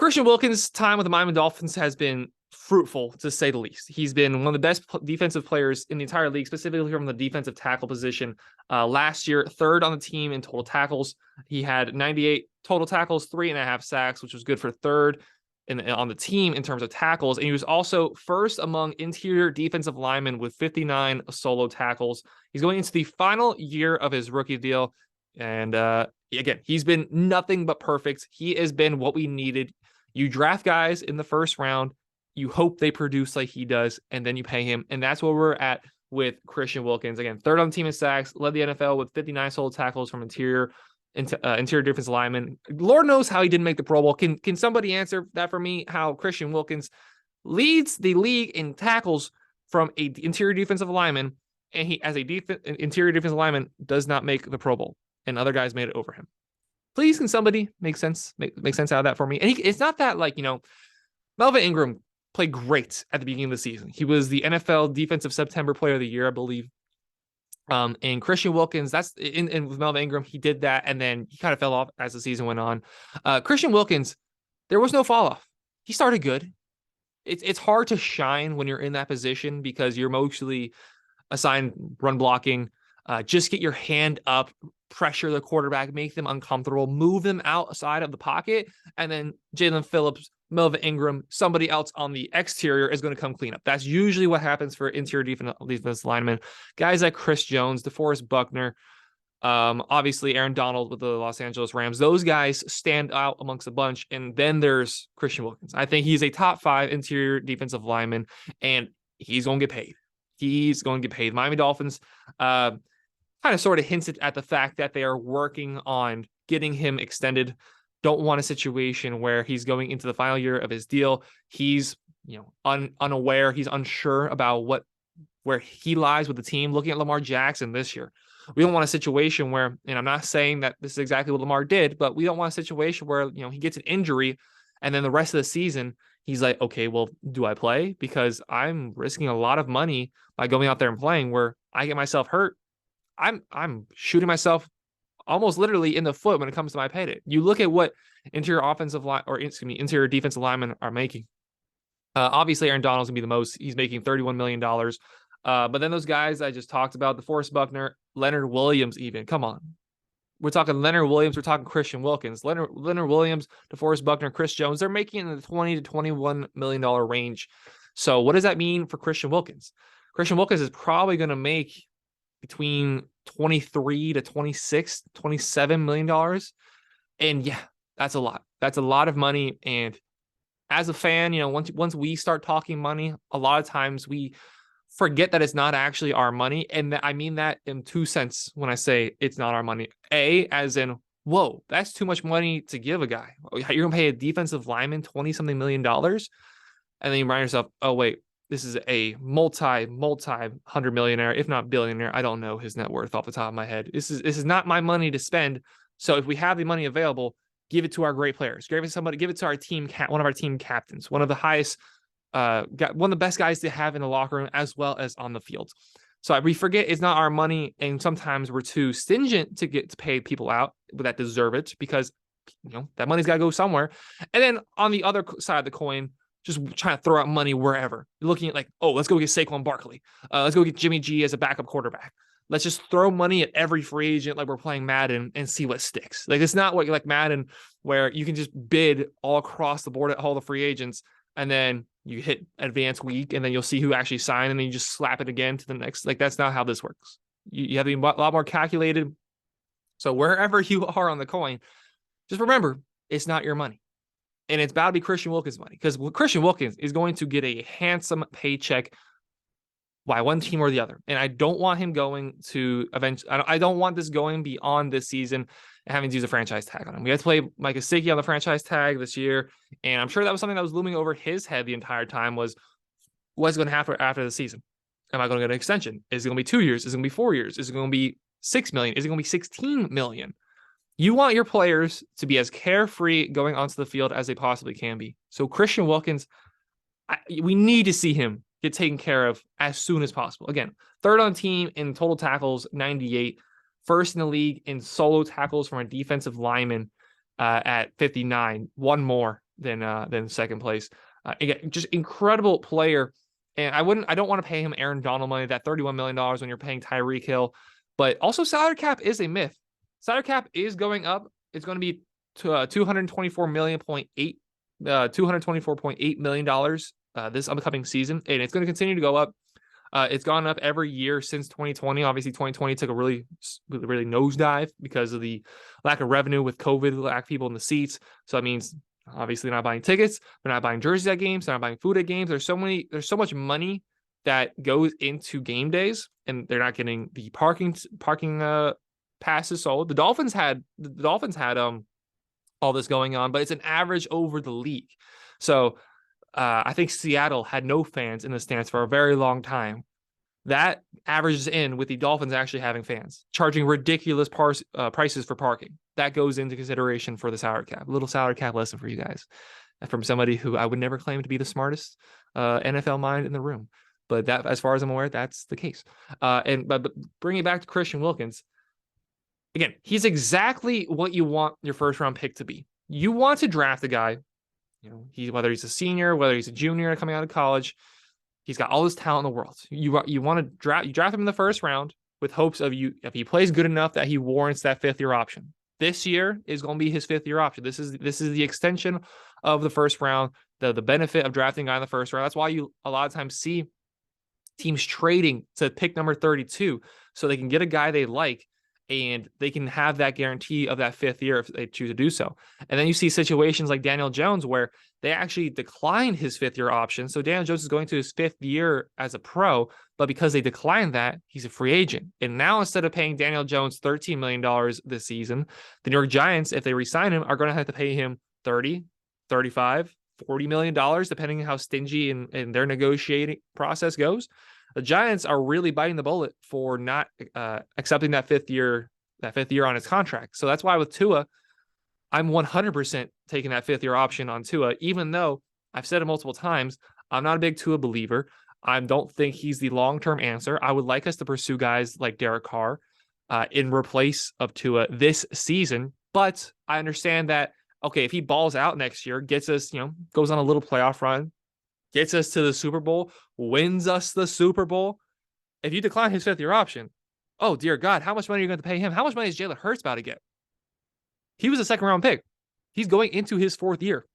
Christian Wilkins' time with the Miami Dolphins has been fruitful, to say the least. He's been one of the best defensive players in the entire league, specifically from the defensive tackle position. Last year, third on the team in total tackles. He had 98 total tackles, 3.5 sacks, which was good for third on the team in terms of tackles. And he was also first among interior defensive linemen with 59 solo tackles. He's going into the final year of his rookie deal. And again, he's been nothing but perfect. He has been what we needed. You draft guys in the first round, you hope they produce like he does, and then you pay him. And that's where we're at with Christian Wilkins. Again, third on the team in sacks, led the NFL with 59 solo tackles from interior defensive linemen. Lord knows how he didn't make the Pro Bowl. Can somebody answer that for me? How Christian Wilkins leads the league in tackles from a interior defensive lineman, and he, as a interior defensive lineman, does not make the Pro Bowl, and other guys made it over him. Please, can somebody make sense out of that for me? And it's not that, like, Melvin Ingram played great at the beginning of the season. He was the NFL Defensive September Player of the Year, I believe. And Christian Wilkins, that's in with Melvin Ingram, he did that, and then he kind of fell off as the season went on. Christian Wilkins, there was no fall off. He started good. It's hard to shine when you're in that position because you're mostly assigned run blocking. Just get your hand up, pressure the quarterback, make them uncomfortable, move them outside of the pocket, and then Jalen Phillips, Melvin Ingram, somebody else on the exterior is going to come clean up. That's usually what happens for interior defense linemen. Guys like Chris Jones, DeForest Buckner, obviously Aaron Donald with the Los Angeles Rams. Those guys stand out amongst a bunch. And then there's Christian Wilkins. I think he's a top 5 interior defensive lineman, and he's going to get paid. He's going to get paid. Miami Dolphins kind of sort of hinted at the fact that they are working on getting him extended. Don't want a situation where he's going into the final year of his deal. He's, unaware. He's unsure about where he lies with the team. Looking at Lamar Jackson this year, we don't want a situation where, and I'm not saying that this is exactly what Lamar did, but we don't want a situation where, he gets an injury and then the rest of the season, he's like, okay, well, do I play? Because I'm risking a lot of money by going out there and playing where I get myself hurt. I'm shooting myself almost literally in the foot when it comes to my payday. You look at what interior defensive linemen are making. Obviously, Aaron Donald's gonna be the most. He's making $31 million. But then those guys I just talked about, DeForest Buckner, Leonard Williams, even. Come on. We're talking Leonard Williams. We're talking Christian Wilkins. Leonard Williams, DeForest Buckner, Chris Jones. They're making in the $20 to $21 million range. So what does that mean for Christian Wilkins? Christian Wilkins is probably going to make between 23 to 26, $27 million. And yeah, that's a lot. That's a lot of money. And as a fan, once we start talking money, a lot of times we forget that it's not actually our money. And I mean that in 2 cents when I say it's not our money. As in, whoa, that's too much money to give a guy. You're going to pay a defensive lineman $20-something million. And then you remind yourself, oh, wait, this is a multi-hundred millionaire, if not billionaire. I don't know his net worth off the top of my head. This is not my money to spend. So if we have the money available, give it to our great players. Give it to our team, one of our team captains, one of the highest, one of the best guys to have in the locker room as well as on the field. So we forget it's not our money, and sometimes we're too stingent to get to pay people out that deserve it because that money's got to go somewhere. And then on the other side of the coin, just trying to throw out money wherever. You're looking at like, oh, let's go get Saquon Barkley. Let's go get Jimmy G as a backup quarterback. Let's just throw money at every free agent like we're playing Madden and see what sticks. Like, it's not what you like Madden where you can just bid all across the board at all the free agents and then you hit advanced week and then you'll see who actually signed and then you just slap it again to the next. Like, that's not how this works. You have to be a lot more calculated. So wherever you are on the coin, just remember, it's not your money. And it's about to be Christian Wilkins' money because Christian Wilkins is going to get a handsome paycheck by one team or the other. And I don't want him going to I don't want this going beyond this season and having to use a franchise tag on him. We had to play Mike Gesicki on the franchise tag this year. And I'm sure that was something that was looming over his head the entire time was what's going to happen after the season? Am I going to get an extension? Is it going to be 2 years? Is it going to be 4 years? Is it going to be $6 million? Is it going to be $16 million? You want your players to be as carefree going onto the field as they possibly can be. So Christian Wilkins, we need to see him get taken care of as soon as possible. Again, third on the team in total tackles, 98. First in the league in solo tackles from a defensive lineman at 59. One more than second place. Again, just incredible player. And I don't want to pay him Aaron Donald money, that $31 million when you're paying Tyreek Hill. But also salary cap is a myth. Salary cap is going up. It's going to be to $224.8 million this upcoming season, and it's going to continue to go up. It's gone up every year since 2020. Obviously, 2020 took a really nosedive because of the lack of revenue with COVID, lack of people in the seats. So that means obviously not buying tickets, they're not buying jerseys at games, they're not buying food at games. There's so much money that goes into game days, and they're not getting the parking passes sold. The Dolphins had all this going on, but it's an average over the league. So I think Seattle had no fans in the stands for a very long time. That averages in with the Dolphins actually having fans, charging ridiculous prices for parking. That goes into consideration for the salary cap. A little salary cap lesson for you guys from somebody who I would never claim to be the smartest NFL mind in the room. But that, as far as I'm aware, that's the case. But bringing it back to Christian Wilkins, again, he's exactly what you want your first round pick to be. You want to draft a guy, whether he's a senior, whether he's a junior coming out of college, he's got all this talent in the world. You want to draft him in the first round with hopes of if he plays good enough that he warrants that 5th-year option. This year is going to be his 5th-year option. This is the extension of the first round, the benefit of drafting a guy in the first round. That's why you a lot of times see teams trading to pick number 32 so they can get a guy they like, and they can have that guarantee of that 5th year if they choose to do so. And then you see situations like Daniel Jones where they actually declined his 5th-year option. So Daniel Jones is going to his 5th year as a pro, but because they declined that, he's a free agent. And now instead of paying Daniel Jones $13 million this season, the New York Giants, if they re-sign him, are going to have to pay him 30, 35, $40 million, depending on how stingy and their negotiating process goes. The Giants are really biting the bullet for not accepting that 5th year on his contract. So that's why with Tua, I'm 100% taking that 5th-year option on Tua, even though I've said it multiple times, I'm not a big Tua believer. I don't think he's the long-term answer. I would like us to pursue guys like Derek Carr in replace of Tua this season. But I understand that, okay, if he balls out next year, gets us, goes on a little playoff run, gets us to the Super Bowl, wins us the Super Bowl. If you decline his 5th-year option, oh, dear God, how much money are you going to pay him? How much money is Jalen Hurts about to get? He was a 2nd-round pick. He's going into his 4th year.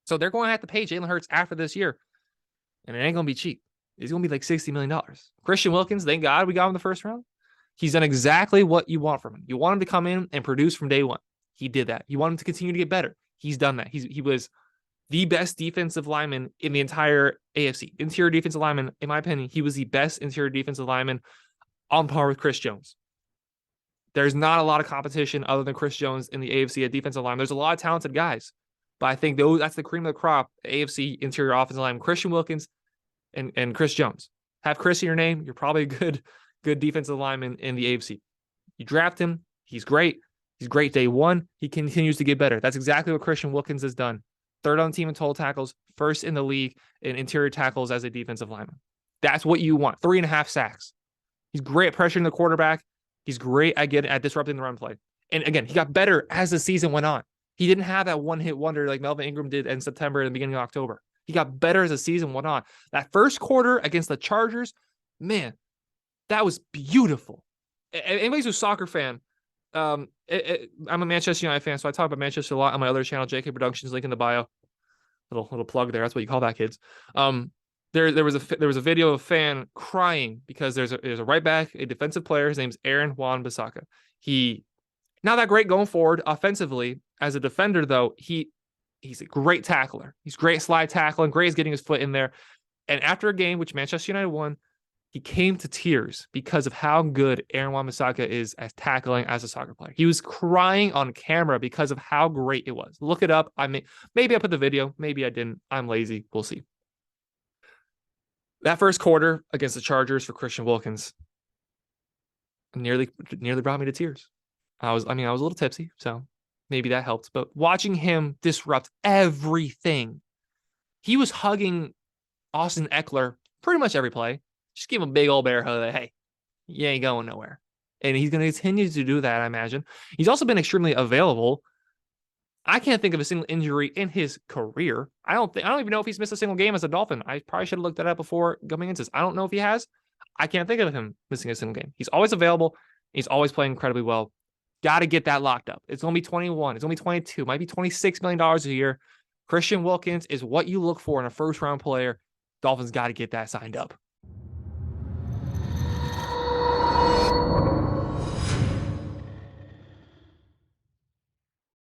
So they're going to have to pay Jalen Hurts after this year. And it ain't going to be cheap. It's going to be like $60 million. Christian Wilkins, thank God we got him in the 1st round. He's done exactly what you want from him. You want him to come in and produce from day one. He did that. You want him to continue to get better. He's done that. He was the best defensive lineman in the entire AFC. Interior defensive lineman, in my opinion, he was the best interior defensive lineman on par with Chris Jones. There's not a lot of competition other than Chris Jones in the AFC at defensive line. There's a lot of talented guys, but I think that's the cream of the crop, AFC interior offensive line, Christian Wilkins and Chris Jones. Have Chris in your name, you're probably a good defensive lineman in the AFC. You draft him, he's great. He's great day one. He continues to get better. That's exactly what Christian Wilkins has done. 3rd on the team in total tackles, 1st in the league in interior tackles as a defensive lineman. That's what you want. 3.5 sacks. He's great at pressuring the quarterback. He's great at disrupting the run play. And again, he got better as the season went on. He didn't have that one-hit wonder like Melvin Ingram did in September and the beginning of October. He got better as the season went on. That 1st quarter against the Chargers, man, that was beautiful. Anybody's a soccer fan, I'm a Manchester United fan, so I talk about Manchester a lot on my other channel, JK Productions, link in the bio. Little plug there. That's what you call that, kids. There was a video of a fan crying because there's a right back, a defensive player. His name's Aaron Wan-Bissaka. He not that great going forward offensively as a defender, though. He's a great tackler. He's great at slide tackling, great at getting his foot in there. And after a game which Manchester United won, he came to tears because of how good Aaron Wan-Bissaka is at tackling as a soccer player. He was crying on camera because of how great it was. Look it up. Maybe I put the video. Maybe I didn't. I'm lazy. We'll see. That 1st quarter against the Chargers for Christian Wilkins nearly brought me to tears. I was a little tipsy, so maybe that helped. But watching him disrupt everything, he was hugging Austin Eckler pretty much every play. Just give him a big old bear hug. Like, hey, you ain't going nowhere. And he's going to continue to do that, I imagine. He's also been extremely available. I can't think of a single injury in his career. I don't even know if he's missed a single game as a Dolphin. I probably should have looked that up before coming into this. I don't know if he has. I can't think of him missing a single game. He's always available. He's always playing incredibly well. Got to get that locked up. It's going to be 21. It's going to be 22. Might be $26 million a year. Christian Wilkins is what you look for in a first-round player. Dolphins got to get that signed up.